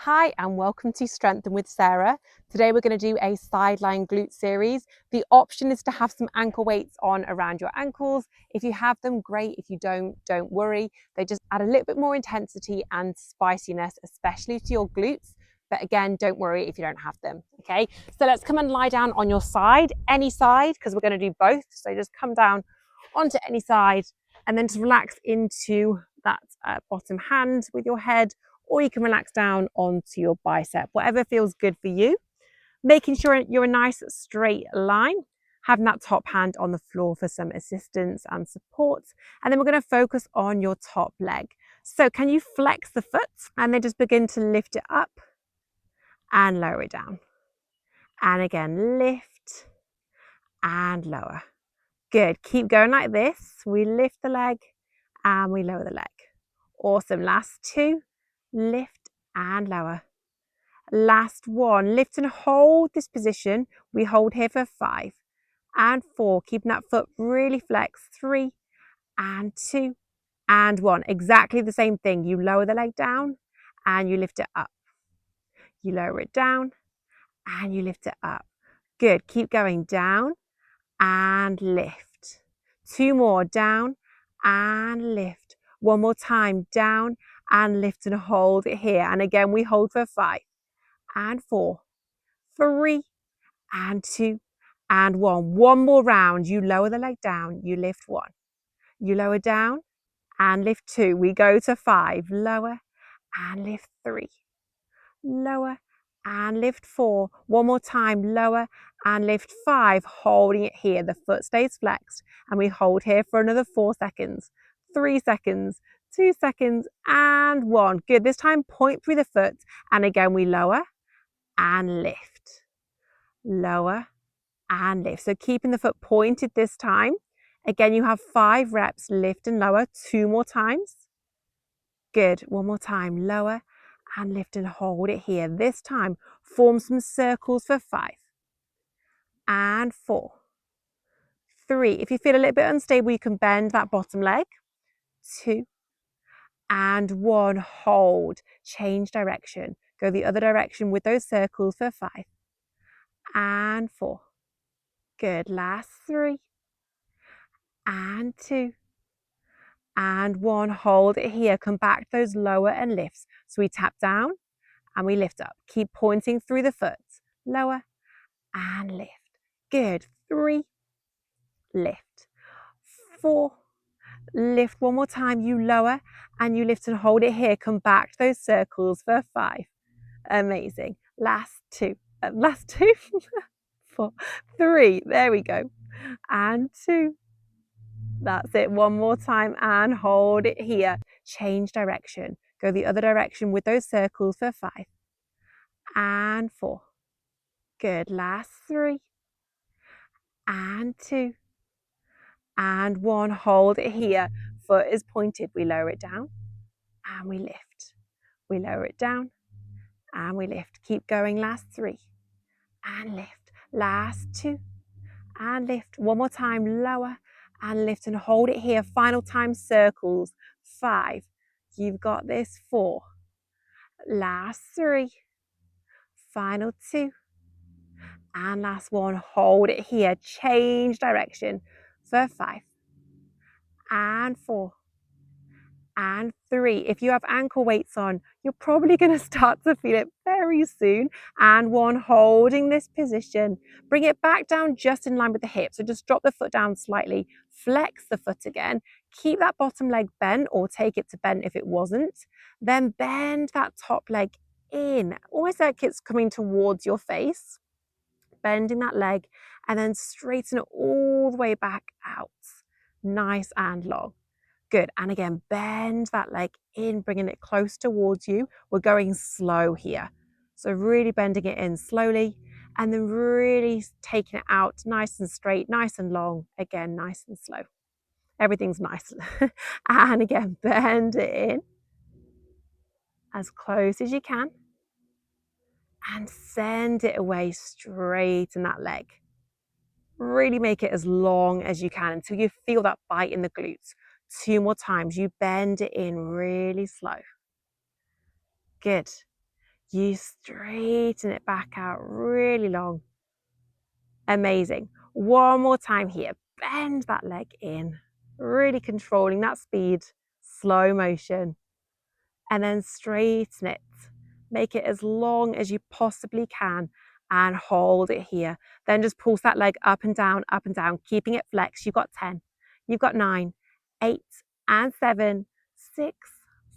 Hi and welcome to Strengthen with Sarah. Today we're going to do a sideline glute series. The option is to have some ankle weights on around your ankles. If you have them, great. If you don't worry. They just add a little bit more intensity and spiciness, especially to your glutes. But again, don't worry if you don't have them, okay? So let's come and lie down on your side, any side, because we're going to do both. So just come down onto any side and then just relax into that bottom hand with your head, or you can relax down onto your bicep, whatever feels good for you. Making sure you're a nice straight line, having that top hand on the floor for some assistance and support. And then we're going to focus on your top leg. So can you flex the foot and then just begin to lift it up and lower it down. And again, lift and lower. Good. Keep going like this. We lift the leg and we lower the leg. Awesome. Last two. Lift and lower. Last one. Lift and hold this position. We hold here for 5 and 4. Keeping that foot really flexed. 3 and 2 and 1. Exactly the same thing. You lower the leg down and you lift it up. You lower it down and you lift it up. Good. Keep going down and lift. 2 more. Down and lift. 1 more time. Down and lift and hold it here. And again, we hold for 5 and 4, 3 and 2 and 1. 1 more round. You lower the leg down. You lift 1. You lower down and lift 2. We go to 5. Lower and lift 3. Lower and lift 4. 1 more time. Lower and lift 5. Holding it here. The foot stays flexed and we hold here for another 4 seconds. 3 seconds. 2 seconds and 1. Good. This time point through the foot and again we lower and lift. Lower and lift. So keeping the foot pointed this time. Again, you have 5 reps. Lift and lower. 2 more times. Good. 1 more time. Lower and lift and hold it here. This time, form some circles for 5 and 4, 3. If you feel a little bit unstable, you can bend that bottom leg. 2 and 1. Hold. Change direction. Go the other direction with those circles for 5 and 4. Good. Last 3 and 2 and 1. Hold it here. Come back to those lower and lifts. So we tap down and we lift up. Keep pointing through the foot. Lower and lift. Good. 3. Lift. 4. Lift 1 more time. You lower and you lift and hold it here. Come back to those circles for 5. Amazing. Last 2. Last 2. 4. 3. There we go. And 2. That's it. 1 more time and hold it here. Change direction. Go the other direction with those circles for 5 and 4. Good. Last 3 and 2 and 1. Hold it here. Foot is pointed. We lower it down and we lift. We lower it down and we lift. Keep going. Last 3 and lift. Last 2 and lift. 1 more time. Lower and lift and hold it here. Final time, circles. 5. You've got this. 4. Last 3. Final 2. And last 1. Hold it here. Change direction for 5 and 4 and 3. If you have ankle weights on, you're probably going to start to feel it very soon. And 1. Holding this position. Bring it back down just in line with the hip. So just drop the foot down slightly. Flex the foot again. Keep that bottom leg bent, or take it to bent if it wasn't. Then bend that top leg in, almost like it's coming towards your face. Bending that leg and then straighten it all the way back out. Nice and long. Good. And again, bend that leg in, bringing it close towards you. We're going slow here. So really bending it in slowly and then really taking it out nice and straight, nice and long. Again, nice and slow. Everything's nice. And again, bend it in as close as you can and send it away, straighten that leg. Really make it as long as you can until you feel that bite in the glutes. 2 more times. You bend it in really slow. Good. You straighten it back out really long. Amazing. One more time here. Bend that leg in, really controlling that speed, slow motion, and then straighten it. Make it as long as you possibly can and hold it here. Then just pulse that leg up and down, keeping it flexed. You've got 10, you've got 9, 8, and 7, 6,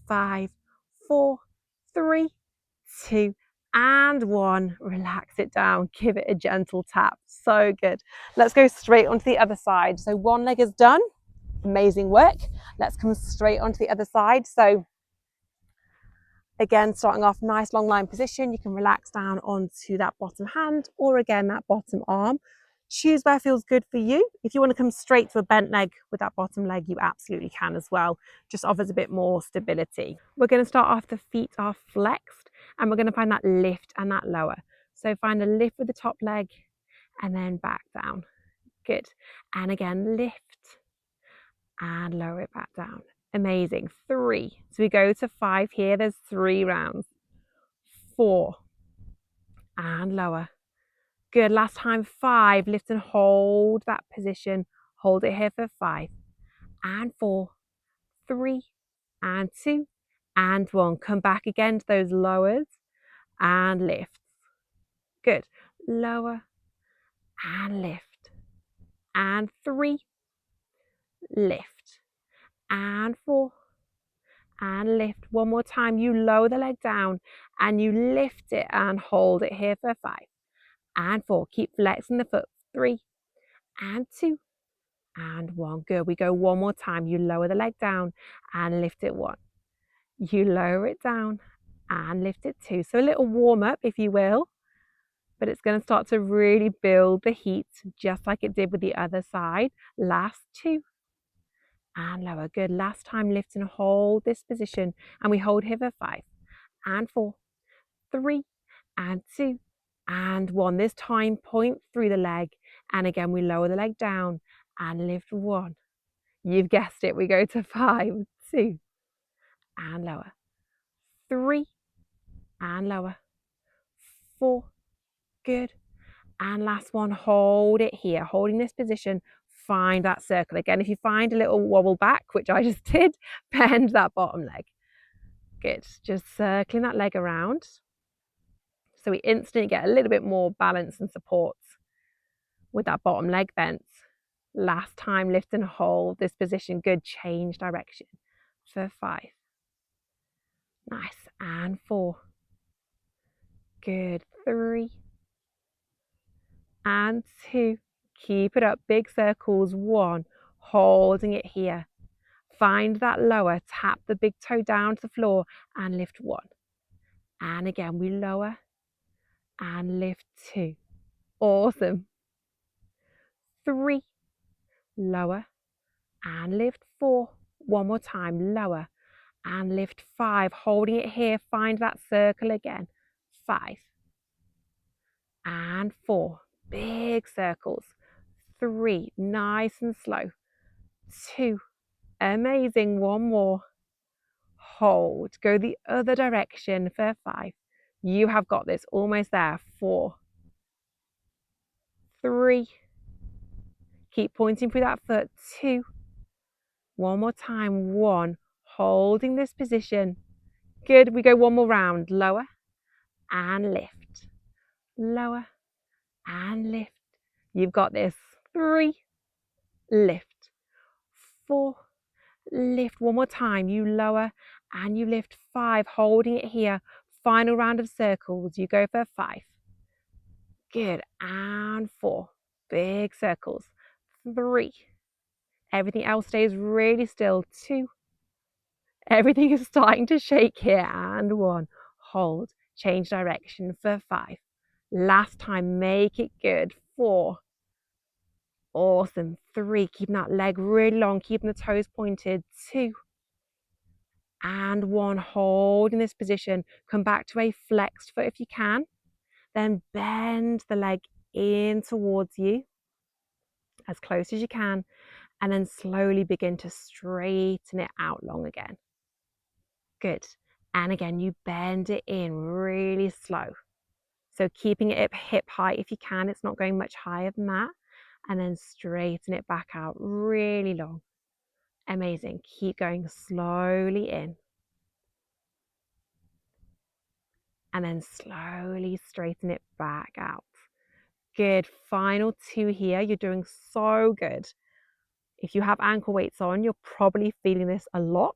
5, 4, 3, 2, and 1. Relax it down. Give it a gentle tap. So good. Let's go straight onto the other side. So one leg is done. Amazing work. Let's come straight onto the other side. So again, starting off nice long line position, you can relax down onto that bottom hand or again that bottom arm. Choose where feels good for you. If you want to come straight to a bent leg with that bottom leg, you absolutely can as well. Just offers a bit more stability. We're going to start off, the feet are flexed and we're going to find that lift and that lower. So find a lift with the top leg and then back down. Good. And again, lift and lower it back down. Amazing. 3. So we go to 5 here. There's 3 rounds. 4 and lower. Good. Last time. 5. Lift and hold that position. Hold it here for 5 and 4, 3 and 2 and 1. Come back again to those lowers and lifts. Good. Lower and lift and 3, lift and 4 and lift. One more time. You lower the leg down and you lift it and hold it here for 5 and 4. Keep flexing the foot. 3 and 2 and 1. Good. We go one more time. You lower the leg down and lift it 1. You lower it down and lift it 2. So a little warm up, if you will, but it's going to start to really build the heat just like it did with the other side. Last 2 and lower. Good. Last time. Lift and hold this position and we hold here for 5 and 4, 3 and 2 and 1. This time point through the leg and again we lower the leg down and lift 1. You've guessed it. We go to 5, 2 and lower, 3 and lower, 4. Good. And last one. Hold it here, holding this position. Find that circle again. If you find a little wobble back, which I just did, bend that bottom leg. Good. Just circling that leg around. So we instantly get a little bit more balance and support with that bottom leg bent. Last time, lift and hold this position. Good. Change direction for 5. Nice. And 4. Good. 3 and 2. Keep it up. Big circles. 1. Holding it here. Find that lower. Tap the big toe down to the floor and lift 1. And again, we lower and lift 2. Awesome. 3. Lower and lift 4. One more time. Lower and lift 5. Holding it here. Find that circle again. 5 and 4. Big circles. 3. Nice and slow. 2. Amazing. 1 more. Hold. Go the other direction for 5. You have got this. Almost there. 4. 3. Keep pointing through that foot. 2. One more time. 1. Holding this position. Good. We go one more round. Lower and lift. Lower and lift. You've got this. 3. Lift. 4. Lift. One more time. You lower and you lift. 5. Holding it here. Final round of circles. You go for 5. Good. And 4. Big circles. 3. Everything else stays really still. 2. Everything is starting to shake here. And 1. Hold. Change direction for 5. Last time. Make it good. 4. Awesome. 3. Keeping that leg really long. Keeping the toes pointed. 2. And 1. Holding this position. Come back to a flexed foot if you can. Then bend the leg in towards you as close as you can. And then slowly begin to straighten it out long again. Good. And again, you bend it in really slow. So keeping it hip height if you can, it's not going much higher than that. And then straighten it back out really long. Amazing. Keep going slowly in. And then slowly straighten it back out. Good. Final 2 here. You're doing so good. If you have ankle weights on, you're probably feeling this a lot.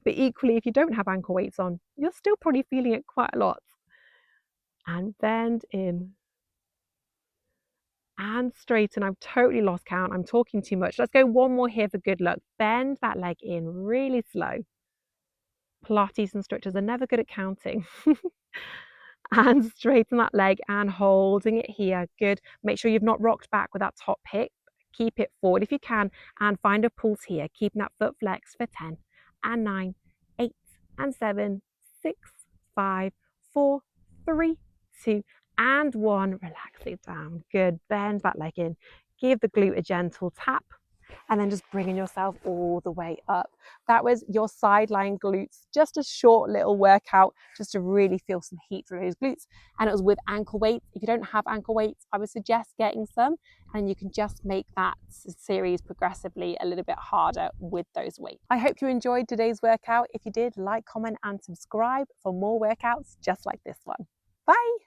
But equally, if you don't have ankle weights on, you're still probably feeling it quite a lot. And bend in. And straighten. I've totally lost count. I'm talking too much. Let's go one more here for good luck. Bend that leg in really slow. Pilates instructors are never good at counting. And straighten that leg and holding it here. Good. Make sure you've not rocked back with that top hip. Keep it forward if you can and find a pulse here, keeping that foot flexed for 10 and 9, 8 and 7, 6, 5, 4, 3, 2 and 1. Relax it down. Good. Bend that leg in. Give the glute a gentle tap. And then just bringing yourself all the way up. That was your sideline glutes, just a short little workout just to really feel some heat through those glutes. And it was with ankle weights. If you don't have ankle weights, I would suggest getting some, and you can just make that series progressively a little bit harder with those weights. I hope you enjoyed today's workout. If you did, like, comment and subscribe for more workouts just like this one. Bye.